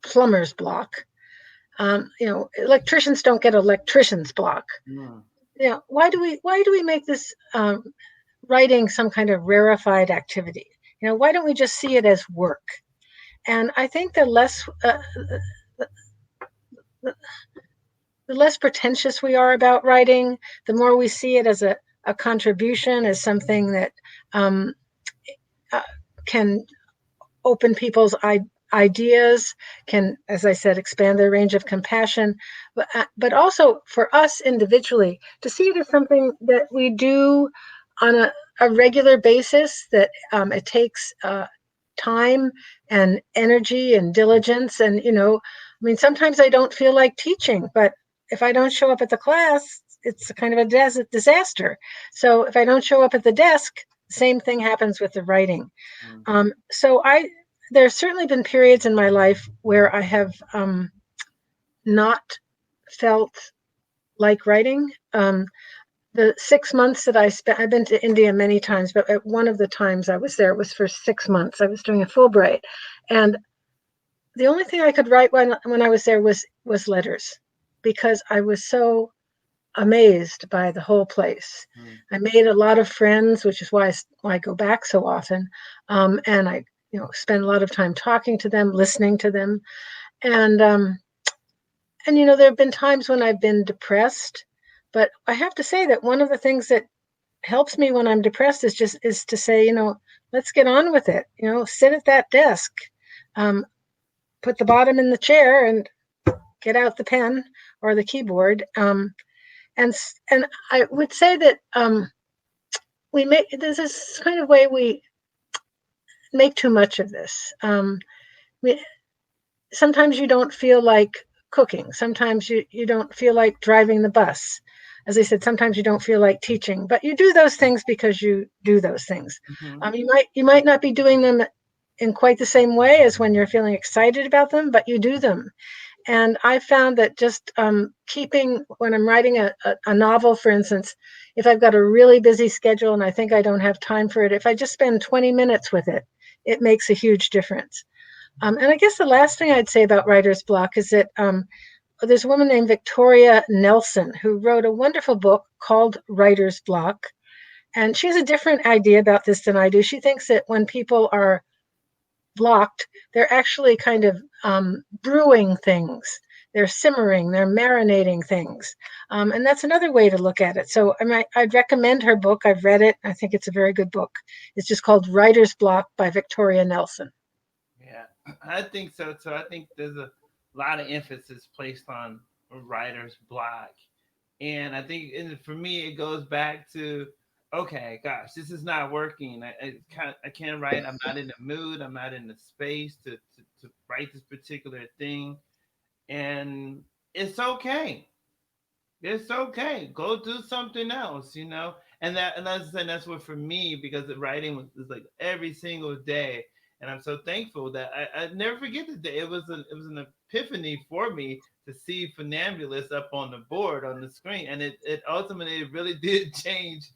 Speaker 2: plumber's block. Electricians don't get electrician's block.
Speaker 1: Mm.
Speaker 2: Why do we make this writing some kind of rarefied activity? Why don't we just see it as work? And I think the less pretentious we are about writing, the more we see it as a contribution, as something that um, uh, can open people's ideas, can, as I said, expand their range of compassion, but also for us individually to see it as something that we do on a regular basis, that it takes time and energy and diligence. And, sometimes I don't feel like teaching, but if I don't show up at the class, it's a kind of a disaster. So if I don't show up at the desk, same thing happens with the writing.
Speaker 1: Mm.
Speaker 2: So there's certainly been periods in my life where I have not felt like writing. The 6 months that I spent, I've been to India many times, but at one of the times I was there, it was for 6 months. I was doing a Fulbright, and the only thing I could write when I was there was letters, because I was so amazed by the whole place.
Speaker 1: Mm.
Speaker 2: I made a lot of friends, which is why I go back so often, and I spend a lot of time talking to them, listening to them, and there have been times when I've been depressed, but I have to say that one of the things that helps me when I'm depressed is to say, let's get on with it. Sit at that desk, um, put the bottom in the chair, and get out the pen or the keyboard. And I would say that we make there's this kind of way we make too much of this. We, Sometimes you don't feel like cooking. Sometimes you don't feel like driving the bus. As I said, sometimes you don't feel like teaching, but you do those things because you do those things.
Speaker 1: Mm-hmm.
Speaker 2: You might not be doing them in quite the same way as when you're feeling excited about them, but you do them. And I found that just keeping, when I'm writing a novel, for instance, if I've got a really busy schedule and I think I don't have time for it, if I just spend 20 minutes with it, it makes a huge difference. And I guess the last thing I'd say about writer's block is that there's a woman named Victoria Nelson who wrote a wonderful book called Writer's Block. And she has a different idea about this than I do. She thinks that when people are blocked, they're actually kind of brewing things. They're simmering, they're marinating things. And that's another way to look at it. So I'd recommend her book. I've read it. I think it's a very good book. It's just called Writer's Block by Victoria Nelson.
Speaker 1: Yeah, I think so too. I think there's a lot of emphasis placed on writer's block. And I think, and for me, it goes back to, okay, gosh, this is not working. I can't write. I'm not in the mood. I'm not in the space to write this particular thing. And it's okay. It's okay. Go do something else, you know. And that's what for me, because the writing was like every single day, and I'm so thankful that I never forget the day. It was an epiphany for me to see Funambulist up on the board on the screen, and it ultimately really did change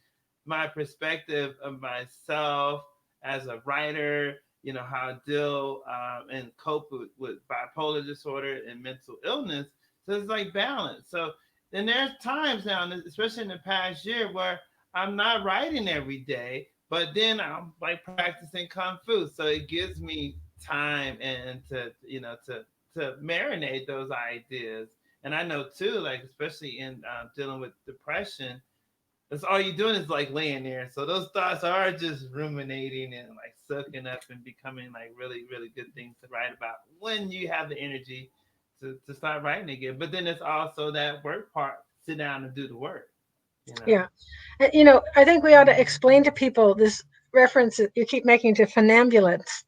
Speaker 1: my perspective of myself as a writer. You know how I deal and cope with bipolar disorder and mental illness. So it's like balance. So then there's times now, especially in the past year, where I'm not writing every day, but then I'm like practicing kung fu, so it gives me time and to marinate those ideas. And I know too, like especially in dealing with depression, that's all you're doing is like laying there. So those thoughts are just ruminating and like sucking up and becoming like really, really good things to write about when you have the energy to start writing again. But then it's also that work part. Sit down and do the work, you know?
Speaker 2: Yeah. I think we ought to explain to people this reference that you keep making to funambulants.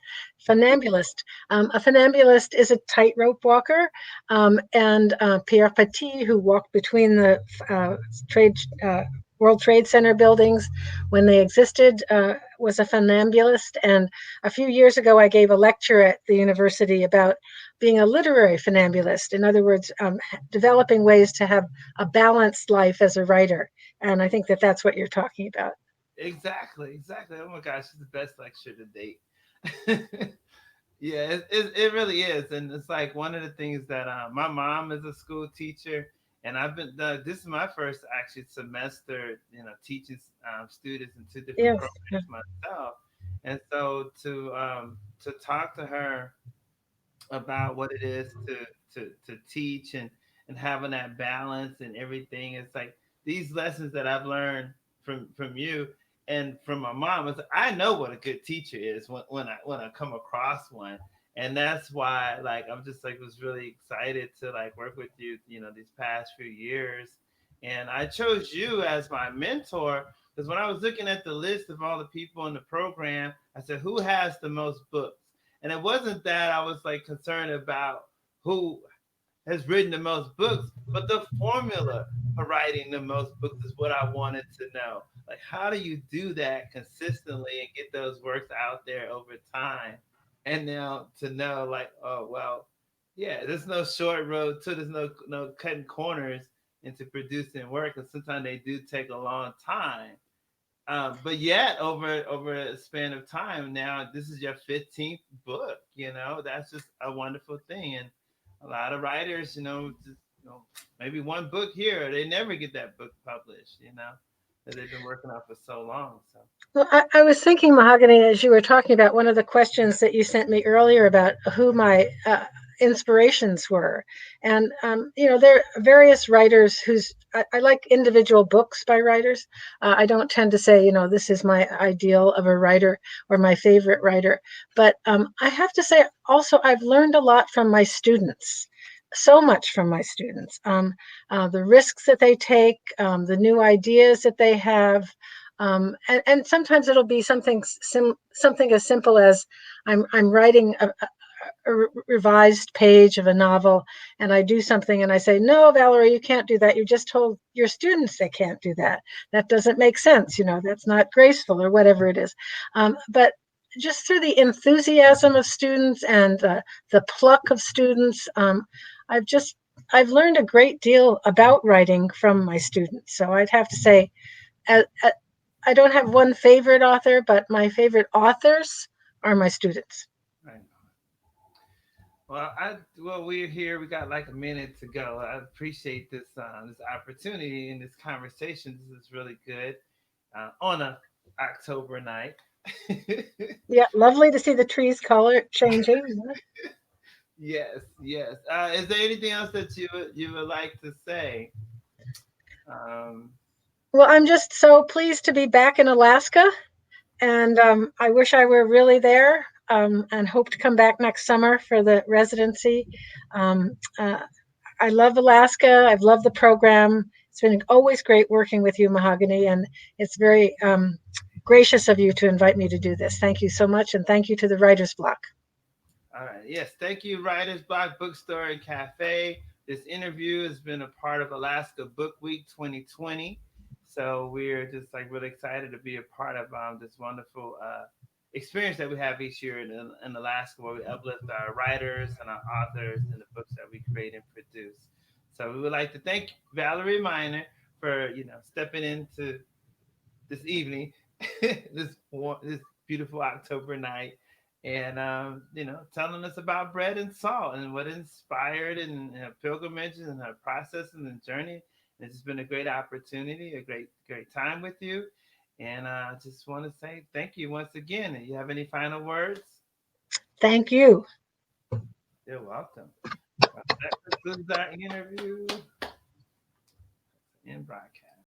Speaker 2: Funambulist. A funambulist is a tightrope walker, and Pierre Petit, who walked between the trade World Trade Center buildings when they existed, was a funambulist. And a few years ago, I gave a lecture at the university about being a literary funambulist. In other words, developing ways to have a balanced life as a writer. And I think that that's what you're talking about.
Speaker 1: Exactly, exactly. Oh my gosh, it's the best lecture to date. Yeah, it really is, and it's like one of the things that my mom is a school teacher, and I've been this is my first actually semester, teaching students in two different
Speaker 2: Yes.
Speaker 1: programs myself, and so to talk to her about what it is to teach and having that balance and everything. It's like these lessons that I've learned from you and from my mom. I know what a good teacher is when I come across one. And that's why like I'm just like was really excited to like work with you, these past few years. And I chose you as my mentor because when I was looking at the list of all the people in the program, I said, who has the most books? And it wasn't that I was like concerned about who has written the most books, but the formula for writing the most books is what I wanted to know. Like, how do you do that consistently and get those works out there over time? And now to know, like, oh well, yeah, there's no short road to there's no cutting corners into producing work, and sometimes they do take a long time. But yet, over a span of time, now this is your 15th book. That's just a wonderful thing. And a lot of writers, just maybe one book here, they never get that book published. That they've been working on for so long. So
Speaker 2: Well, I was thinking, Mahogany, as you were talking about one of the questions that you sent me earlier about who my inspirations were. And, there are various writers I like individual books by writers. I don't tend to say, this is my ideal of a writer or my favorite writer. But I have to say, also, I've learned a lot from my students. So much from my students, the risks that they take, the new ideas that they have, and sometimes it'll be something as simple as I'm writing a revised page of a novel, and I do something and I say, no, Valerie, you can't do that. You just told your students they can't do that. That doesn't make sense. That's not graceful or whatever it is. But just through the enthusiasm of students and the pluck of students, I've just I've learned a great deal about writing from my students. So I'd have to say, I don't have one favorite author, but my favorite authors are my students.
Speaker 1: right. Well, we're here. We got like a minute to go. I appreciate this opportunity and this conversation. This is really good on a October night.
Speaker 2: Yeah, lovely to see the trees color changing.
Speaker 1: Yes, yes. Is there anything else that you would like to say? Um,
Speaker 2: Well, I'm just so pleased to be back in Alaska, and I wish I were really there. and hope to come back next summer for the residency. Um, uh, I love Alaska. I've loved the program. It's been always great working with you, Mahogany, and it's very gracious of you to invite me to do this. Thank you so much, and thank you to the Writer's Block.
Speaker 1: All right. Yes. Thank you, Writers Block Bookstore and Cafe. This interview has been a part of Alaska Book Week 2020. So we're just like really excited to be a part of this wonderful experience that we have each year in Alaska, where we uplift our writers and our authors and the books that we create and produce. So we would like to thank Valerie Miner for stepping into this evening, this beautiful October night, and telling us about bread and salt and what inspired and pilgrimages and her process and the journey. It's just been a great opportunity, a great time with you, and I just want to say thank you once again. You have any final words?
Speaker 2: Thank you.
Speaker 1: You're welcome. Well, that concludes our interview and broadcast.